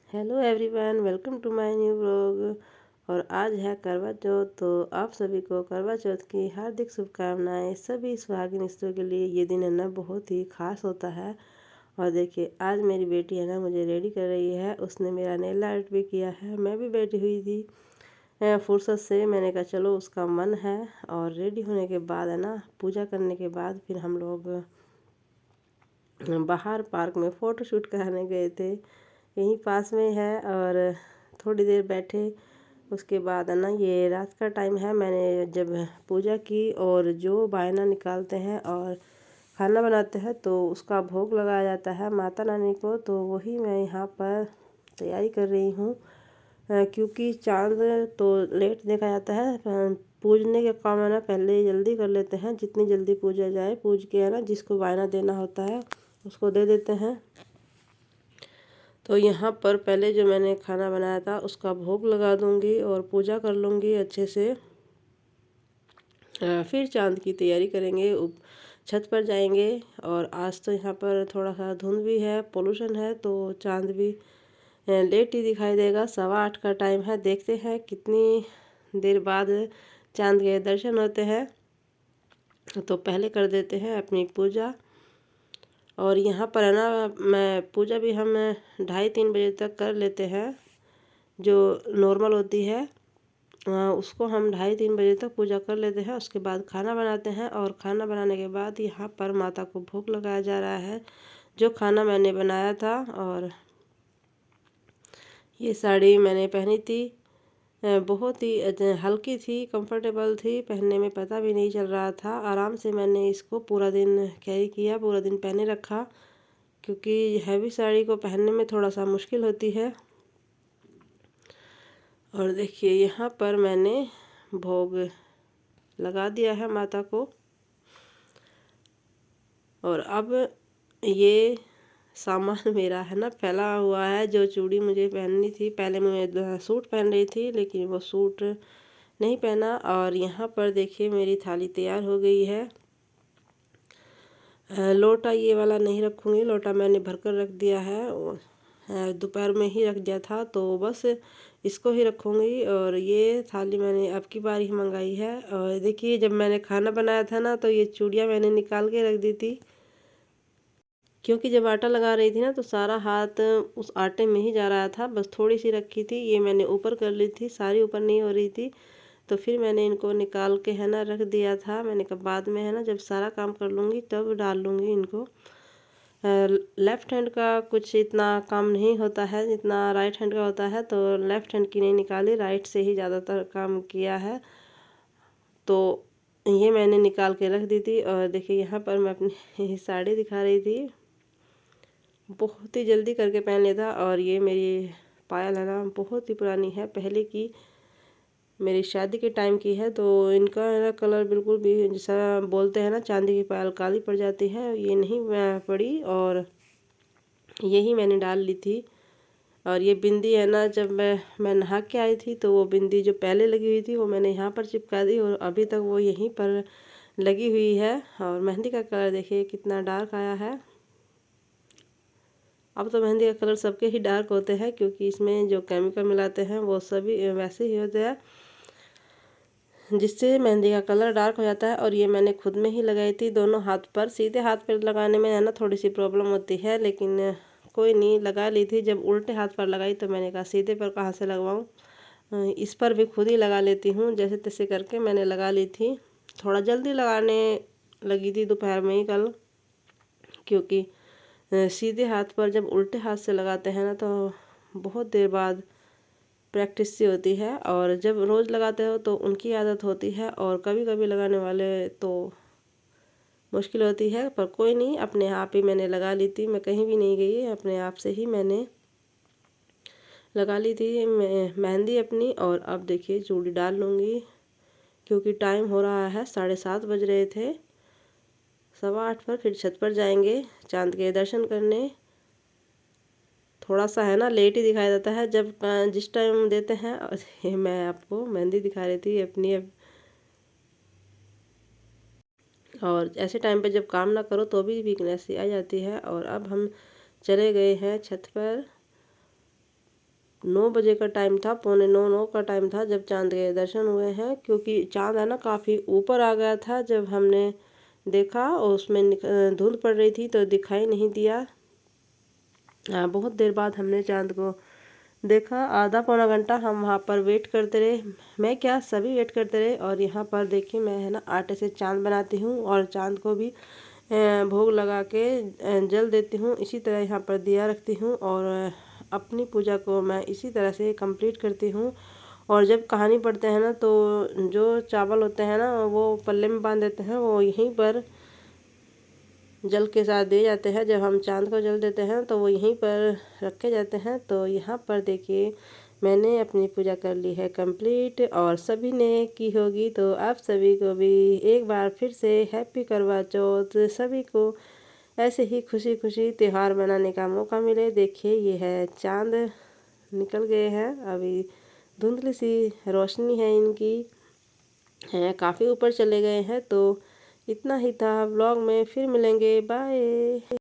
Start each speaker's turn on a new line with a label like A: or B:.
A: Hello everyone, welcome to my new vlog. और आज है करवा चौथ, तो आप सभी को करवा चौथ की हार्दिक शुभकामनाएं। सभी सुहागिन स्त्रियों के लिए ये दिन है ना बहुत ही ख़ास होता है। और देखिए आज मेरी बेटी है ना मुझे रेडी कर रही है। उसने मेरा नेल आर्ट भी किया है, मैं भी बैठी हुई थी फुर्सत से। मैंने कहा चलो उसका मन है। और रेडी होने के बाद है ना पूजा करने के बाद फिर हम लोग बाहर पार्क में फ़ोटो शूट कराने गए थे, यहीं पास में है। और थोड़ी देर बैठे, उसके बाद है ना ये रात का टाइम है। मैंने जब पूजा की और जो बायना निकालते हैं और खाना बनाते हैं तो उसका भोग लगाया जाता है माता रानी को, तो वही मैं यहाँ पर तैयारी कर रही हूँ। क्योंकि चाँद तो लेट देखा जाता है, पूजने के काम है ना पहले जल्दी कर लेते हैं। जितनी जल्दी पूजा जाए, पूज के है ना जिसको बायना देना होता है उसको दे देते हैं। तो यहाँ पर पहले जो मैंने खाना बनाया था उसका भोग लगा दूंगी और पूजा कर लूँगी अच्छे से। फिर चांद की तैयारी करेंगे, छत पर जाएंगे। और आज तो यहाँ पर थोड़ा सा धुंध भी है, पोल्यूशन है, तो चांद भी लेट ही दिखाई देगा। 8:15 का टाइम है, देखते हैं कितनी देर बाद चांद के दर्शन होते हैं। तो पहले कर देते हैं अपनी पूजा। और यहाँ पर है ना मैं पूजा भी हम 2:30-3 बजे तक कर लेते हैं। जो नॉर्मल होती है उसको हम 2:30-3 बजे तक पूजा कर लेते हैं। उसके बाद खाना बनाते हैं और खाना बनाने के बाद यहाँ पर माता को भोग लगाया जा रहा है, जो खाना मैंने बनाया था। और ये साड़ी मैंने पहनी थी, बहुत ही हल्की थी, कंफर्टेबल थी, पहनने में पता भी नहीं चल रहा था। आराम से मैंने इसको पूरा दिन कैरी किया, पूरा दिन पहने रखा, क्योंकि हैवी साड़ी को पहनने में थोड़ा सा मुश्किल होती है। और देखिए यहाँ पर मैंने भोग लगा दिया है माता को। और अब ये सामान मेरा है ना फैला हुआ है, जो चूड़ी मुझे पहननी थी। पहले मैं सूट पहन रही थी लेकिन वो सूट नहीं पहना। और यहाँ पर देखिए मेरी थाली तैयार हो गई है। लोटा ये वाला नहीं रखूँगी, लोटा मैंने भरकर रख दिया है, दोपहर में ही रख दिया था, तो बस इसको ही रखूँगी। और ये थाली मैंने अब की बार ही मंगाई है। और देखिए जब मैंने खाना बनाया था ना तो ये चूड़ियाँ मैंने निकाल के रख दी थी, क्योंकि जब आटा लगा रही थी ना तो सारा हाथ उस आटे में ही जा रहा था। बस थोड़ी सी रखी थी, ये मैंने ऊपर कर ली थी, सारी ऊपर नहीं हो रही थी। तो फिर मैंने इनको निकाल के है ना रख दिया था। मैंने कहा बाद में है ना जब सारा काम कर लूँगी तब डाल लूँगी इनको। लेफ़्ट हैंड का कुछ इतना काम नहीं होता है जितना राइट हैंड का होता है, तो लेफ़्ट हैंड की नहीं निकाली, राइट से ही ज़्यादातर काम किया है। तो ये मैंने निकाल के रख दी थी। और देखिए यहाँ पर मैं अपनी साड़ी दिखा रही थी, बहुत ही जल्दी करके पहन लिया था। और ये मेरी पायल है ना बहुत ही पुरानी है, पहले की, मेरी शादी के टाइम की है। तो इनका है ना कलर बिल्कुल भी, जैसा बोलते हैं ना चांदी की पायल काली पड़ जाती है, ये नहीं पड़ी। और यही मैंने डाल ली थी। और ये बिंदी है ना जब मैं नहा के आई थी तो वो बिंदी जो पहले लगी हुई थी वो मैंने यहाँ पर चिपका दी, और अभी तक वो यहीं पर लगी हुई है। और मेहंदी का कलर देखिए कितना डार्क आया है। अब तो मेहंदी का कलर सबके ही डार्क होते हैं, क्योंकि इसमें जो केमिकल मिलाते हैं वो सभी वैसे ही होते हैं, जिससे मेहंदी का कलर डार्क हो जाता है। और ये मैंने खुद में ही लगाई थी दोनों हाथ पर। सीधे हाथ पर लगाने में है ना थोड़ी सी प्रॉब्लम होती है, लेकिन कोई नहीं, लगा ली थी। जब उल्टे हाथ पर लगाई तो मैंने कहा सीधे पर कहाँ से लगवाऊँ, इस पर भी खुद ही लगा लेती हूँ। जैसे तैसे करके मैंने लगा ली थी। थोड़ा जल्दी लगाने लगी थी दोपहर में ही कल, क्योंकि सीधे हाथ पर जब उल्टे हाथ से लगाते हैं ना तो बहुत देर बाद प्रैक्टिस सी होती है। और जब रोज़ लगाते हो तो उनकी आदत होती है, और कभी कभी लगाने वाले तो मुश्किल होती है। पर कोई नहीं, अपने आप ही मैंने लगा ली थी, मैं कहीं भी नहीं गई, अपने आप से ही मैंने लगा ली थी मेहंदी अपनी। और अब देखिए चूड़ी डाल लूँगी, क्योंकि टाइम हो रहा है, 7:30 बज रहे थे। 8:15 पर फिर छत पर जाएंगे चांद के दर्शन करने। थोड़ा सा है ना लेट ही दिखाई देता है जब जिस टाइम देते हैं। और ये मैं आपको मेहंदी दिखा रही थी अपनी। और ऐसे टाइम पे जब काम ना करो तो भी वीकनेस आ जाती है। और अब हम चले गए हैं छत पर। 9 बजे का टाइम था, पौने 9 का टाइम था जब चांद के दर्शन हुए हैं। क्योंकि चांद है ना काफ़ी ऊपर आ गया था, जब हमने देखा और उसमें धुंध पड़ रही थी तो दिखाई नहीं दिया। बहुत देर बाद हमने चांद को देखा। आधा पौना घंटा हम वहाँ पर वेट करते रहे, मैं क्या सभी वेट करते रहे। और यहाँ पर देखिए मैं है ना आटे से चांद बनाती हूँ और चांद को भी भोग लगा के जल देती हूँ। इसी तरह यहाँ पर दिया रखती हूँ और अपनी पूजा को मैं इसी तरह से कंप्लीट करती हूँ। और जब कहानी पढ़ते हैं ना तो जो चावल होते हैं ना वो पल्ले में बांध देते हैं, वो यहीं पर जल के साथ दिए जाते हैं। जब हम चांद को जल देते हैं तो वो यहीं पर रखे जाते हैं। तो यहाँ पर देखिए मैंने अपनी पूजा कर ली है कंप्लीट और सभी ने की होगी। तो आप सभी को भी एक बार फिर से हैप्पी करवा चौथ। सभी को ऐसे ही खुशी खुशी त्यौहार मनाने का मौका मिले। देखिए ये है चांद निकल गए हैं, अभी धुंधली सी रोशनी है इनकी, है काफ़ी ऊपर चले गए हैं। तो इतना ही था व्लॉग में, फिर मिलेंगे, बाय।